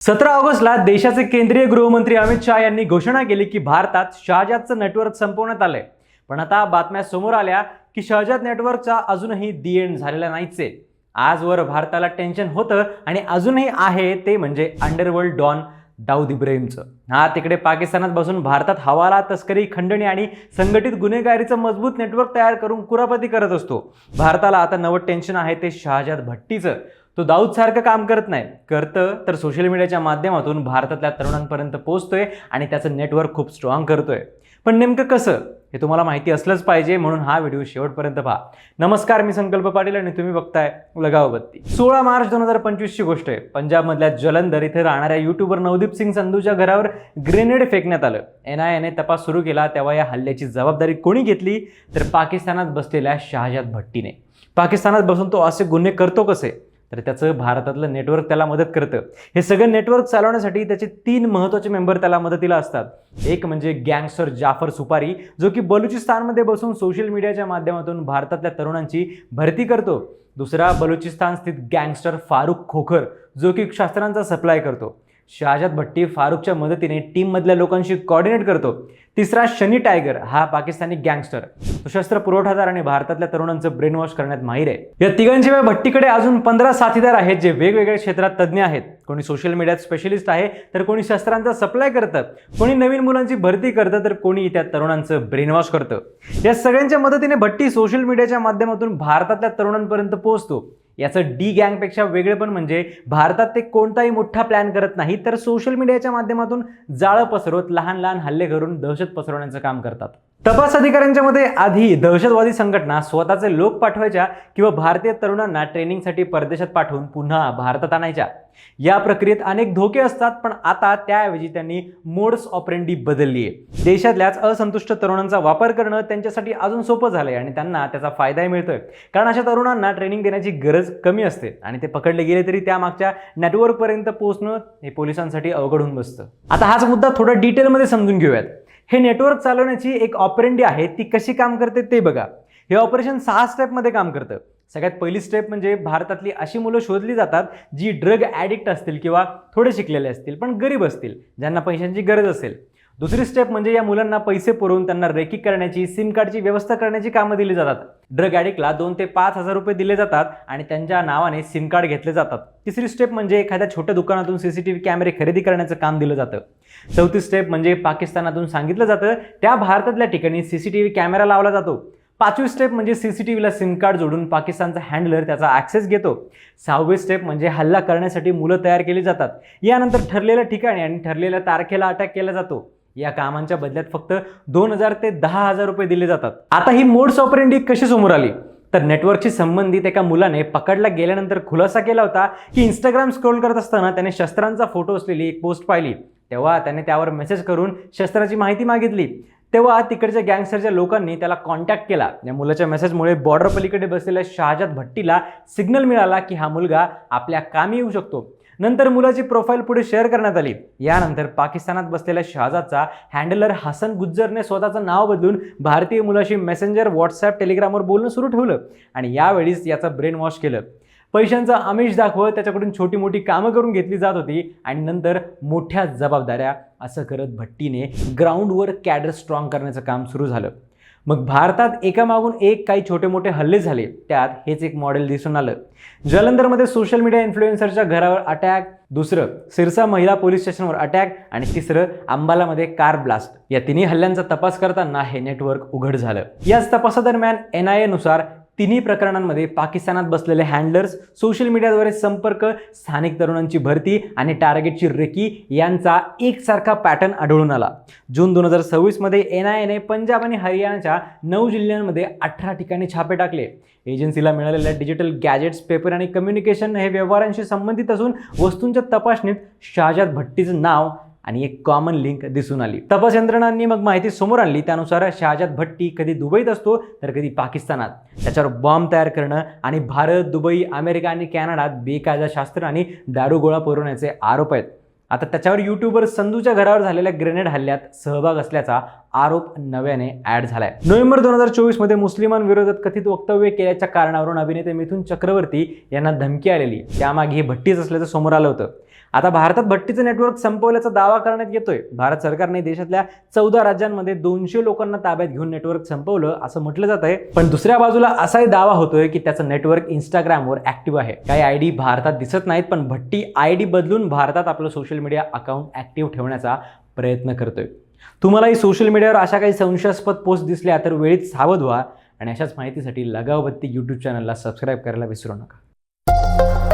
17 ऑगस्टला देशाचे केंद्रीय गृहमंत्री अमित शाह यांनी घोषणा केली की भारतात शहाजादचं नेटवर्क संपवण्यात आलंय. पण आता बातम्या समोर आल्या की शहाजाद नेटवर्कचा अजूनही दी एंड झालेला नाहीच आहे. आजवर भारताला टेन्शन होतं आणि अजूनही आहे ते म्हणजे अंडरवर्ल्ड डॉन दाऊद इब्राहिमचं. हा तिकडे पाकिस्तानात बसून भारतात हवाला तस्करी, खंडणी आणि संघटित गुन्हेगारीचं मजबूत नेटवर्क तयार करून कुरापती करत असतो. भारताला आता नवं टेन्शन आहे ते शहाजाद भट्टीचं. तो दाऊद सारखं काम करत नाही, करतं तर सोशल मीडियाच्या माध्यमातून भारतातल्या तरुणांपर्यंत पोहोचतोय आणि त्याचं नेटवर्क खूप स्ट्रॉंग करतोय. पण नेमकं कसं हे तुम्हाला माहिती असलंच पाहिजे, म्हणून हा व्हिडिओ शेवटपर्यंत पहा. नमस्कार, मी संकल्प पाटील आणि तुम्ही बघताय लगाव बत्ती. 16 मार्च 2025 ची गोष्ट आहे. पंजाबमधल्या जलंधर इथे राहणाऱ्या युट्यूबर नवदीप सिंग संधूच्या घरावर ग्रेनेड फेकण्यात आलं. NIA तपास सुरू केला तेव्हा या हल्ल्याची जबाबदारी कोणी घेतली तर पाकिस्तानात बसलेल्या शहाजाद भट्टीने. पाकिस्तानात बसून तो असे गुन्हे करतो कसे, तर त्याचं भारतातलं नेटवर्क त्याला मदत करतं. हे सगळं नेटवर्क चालवण्यासाठी त्याचे 3 महत्त्वाचे मेंबर त्याला मदतीला असतात. एक म्हणजे गँगस्टर जाफर सुपारी, जो की बलुचिस्तानमध्ये बसून सोशल मीडियाच्या माध्यमातून भारतातल्या तरुणांची भरती करतो. दुसरा बलुचिस्तान स्थित गँगस्टर फारुख खोखर, जो की शस्त्रांचा सप्लाय करतो. शहाजाद भट्टी फारुखच्या मदतीने टीममधल्या लोकांशी कोऑर्डिनेट करतो. तिसरा शनी टायगर, हा पाकिस्तानी गँगस्टर, तो शस्त्र पुरवठादार आणि भारतातल्या तरुणांचं ब्रेन वॉश करण्यात माहीर आहे. या तिघांशिवाय भट्टीकडे अजून 15 साथीदार आहेत जे वेगवेगळ्या क्षेत्रात तज्ज्ञ आहेत. कोणी सोशल मीडियात स्पेशलिस्ट आहे, तर कोणी शस्त्रांचा सप्लाय करतं, कोणी नवीन मुलांची भरती करतं, तर कोणी त्या तरुणांचं ब्रेन वॉश करतं. या सगळ्यांच्या मदतीने भट्टी सोशल मीडियाच्या माध्यमातून भारतातल्या तरुणांपर्यंत पोहोचतो. याचं डी गँगपेक्षा वेगळेपण म्हणजे भारतात ते कोणताही मोठा प्लॅन करत नाही, तर सोशल मीडियाच्या माध्यमातून जाळं पसरवत लहान लहान हल्ले करून दहशत पसरवण्याचं काम करतात. तपास अधिकाऱ्यांच्या मते आधी दहशतवादी संघटना स्वतःचे लोक पाठवायच्या किंवा भारतीय तरुणांना ट्रेनिंगसाठी परदेशात पाठवून पुन्हा भारतात आणायच्या. या प्रक्रियेत अनेक धोके असतात, पण आता त्याऐवजी त्यांनी मोड्स ऑपरेंडी बदलली आहे. देशातल्याच असंतुष्ट तरुणांचा वापर करणं त्यांच्यासाठी अजून सोपं झालंय आणि त्यांना त्याचा फायदाही मिळतोय, कारण अशा तरुणांना ट्रेनिंग देण्याची गरज कमी असते आणि ते पकडले गेले तरी त्यामागच्या नेटवर्कपर्यंत पोहोचणं हे पोलिसांसाठी अवघड होऊन बसतं. आता हाच मुद्दा थोडा डिटेलमध्ये समजून घेऊयात. हे नेटवर्क चालवण्याची एक ऑपरेंडी आहे, ती कशी काम करते ते बघा. हे ऑपरेशन 6 स्टेपमध्ये काम करतं. सगळ्यात पहिली स्टेप म्हणजे भारतातली अशी मुलं शोधली जातात जी ड्रग ॲडिक्ट असतील किंवा थोडे शिकलेले असतील पण गरीब असतील, ज्यांना पैशांची गरज असेल. दुसरी स्टेप म्हणजे या मुलांना पैसे पुरवून त्यांना रेकी करण्याची, सिम कार्डची व्यवस्था करण्याची कामं दिली जातात. ड्रग ॲडिक्टला 2 ते 5 हजार रुपये दिले जातात आणि त्यांच्या नावाने सिम कार्ड घेतले जातात. तिसरी स्टेप म्हणजे एखाद्या छोट्या दुकानातून CCTV कॅमेरे खरेदी करण्याचं काम दिलं जातं. चौथी स्टेप म्हणजे पाकिस्तानातून सांगितलं जातं त्या भारतातल्या ठिकाणी CCTV कॅमेरा लावला जातो. 5वी स्टेप म्हणजे CCTVला सिम कार्ड जोडून पाकिस्तानचा हँडलर त्याचा ॲक्सेस घेतो. 6वी स्टेप म्हणजे हल्ला करण्यासाठी मुलं तयार केली जातात. यानंतर ठरलेल्या ठिकाणी आणि ठरलेल्या तारखेला अटॅक केला जातो. या कामांच्या बदल्यात फक्त 2000 ते 10,000 रुपये दिले जातात. आता ही मोड्स ऑपरेंडी कशी समोर आली, तर नेटवर्कशी संबंधित एका मुलाने पकडला गेल्यानंतर खुलासा केला होता की इंस्टाग्राम स्क्रोल करत असताना त्याने शस्त्रांचा फोटो असलेली एक पोस्ट पाहिली. तेव्हा त्याने त्यावर मेसेज करून शस्त्राची माहिती मागितली. तेव्हा तिकडच्या गँगस्टरच्या लोकांनी त्याला कॉन्टॅक्ट केला. या मुलाच्या मेसेजमुळे बॉर्डर पलीकडे बसलेल्या शहाजाद भट्टीला सिग्नल मिळाला की हा मुलगा आपल्या कामी येऊ शकतो. नंतर मुलाची प्रोफाईल पुढे शेअर करण्यात आली. यानंतर पाकिस्तानात बसलेल्या शहाजादचा हँडलर हसन गुज्जरने स्वतःचं नाव बदलून भारतीय मुलाशी मेसेंजर, व्हॉट्सॲप, टेलिग्रामवर बोलणं सुरू ठेवलं आणि यावेळीच याचं ब्रेन वॉश केलं. पैशांचा आमिष दाखवत त्याच्याकडून छोटी मोठी कामं करून घेतली जात होती आणि नंतर मोठ्या जबाबदाऱ्या, असं करत भट्टीने ग्राउंडवर कॅडर स्ट्रॉंग करण्याचं काम सुरू झालं. मग भारतात एकामागून एक काही छोटे मोठे हल्ले झाले. त्यात हेच एक मॉडेल दिसून आलं. जलंधरमध्ये सोशल मीडिया इन्फ्लुएन्सरच्या घरावर अटॅक, दुसरं सिरसा महिला पोलीस स्टेशनवर अटॅक आणि तिसरं अंबालामध्ये कार ब्लास्ट. या तिन्ही हल्ल्यांचा तपास करताना हे नेटवर्क उघड झालं. याच तपासादरम्यान NIA नुसार तिन्ही प्रकरणांमध्ये पाकिस्तानात बसलेले हँडलर्स, सोशल मीडियाद्वारे संपर्क, स्थानिक तरुणांची भरती आणि टार्गेटची रेकी यांचा एकसारखा पॅटर्न आढळून आला. जून 2026 मध्ये NIAने पंजाब आणि हरियाणाच्या 9 जिल्ह्यांमध्ये 18 ठिकाणी छापे टाकले. एजन्सीला मिळालेल्या डिजिटल गॅजेट्स, पेपर आणि कम्युनिकेशन हे व्यवहारांशी संबंधित असून वस्तूंच्या तपासणीत शहाजाद भट्टीचं नाव आणि एक कॉमन लिंक दिसून आली. तपास यंत्रणांनी मग माहिती समोर आणली. त्यानुसार शहाजाद भट्टी कधी दुबईत असतो तर कधी पाकिस्तानात. त्याच्यावर बॉम्ब तयार करणं आणि भारत, दुबई, अमेरिका आणि कॅनडात बेकायदा शस्त्र आणि दारूगोळा पुरवण्याचे आरोप आहेत. आता त्याच्यावर युट्यूबर संधूच्या घरावर झालेल्या ग्रेनेड हल्ल्यात सहभाग असल्याचा आरोप नव्याने ॲड झालाय. नोव्हेंबर 2024 मध्ये मुस्लिमांविरोधात कथित वक्तव्य केल्याच्या कारणावरून अभिनेते मिथुन चक्रवर्ती यांना धमकी आलेली. त्यामागे ही भट्टीच असल्याचं समोर आलं होतं. आता भारतात भट्टीचं नेटवर्क संपवल्याचा दावा करण्यात येतोय. भारत सरकारने देशातल्या 14 राज्यांमध्ये 200 लोकांना ताब्यात घेऊन नेटवर्क संपवलं असं म्हटलं जात आहे. पण दुसऱ्या बाजूला असाही दावा होतोय की त्याचं नेटवर्क इंस्टाग्रामवर ऍक्टिव्ह आहे. काही आयडी भारतात दिसत नाहीत, पण भट्टी आयडी बदलून भारतात आपलं सोशल मीडिया अकाउंट ऍक्टिव्ह ठेवण्याचा प्रयत्न करतोय. तुम्हालाही सोशल मीडियावर अशा काही संशयास्पद पोस्ट दिसल्या तर वेळीच सावध व्हा आणि अशाच माहितीसाठी लगावबत्ती यूट्यूब चॅनलला सबस्क्राईब करायला विसरू नका.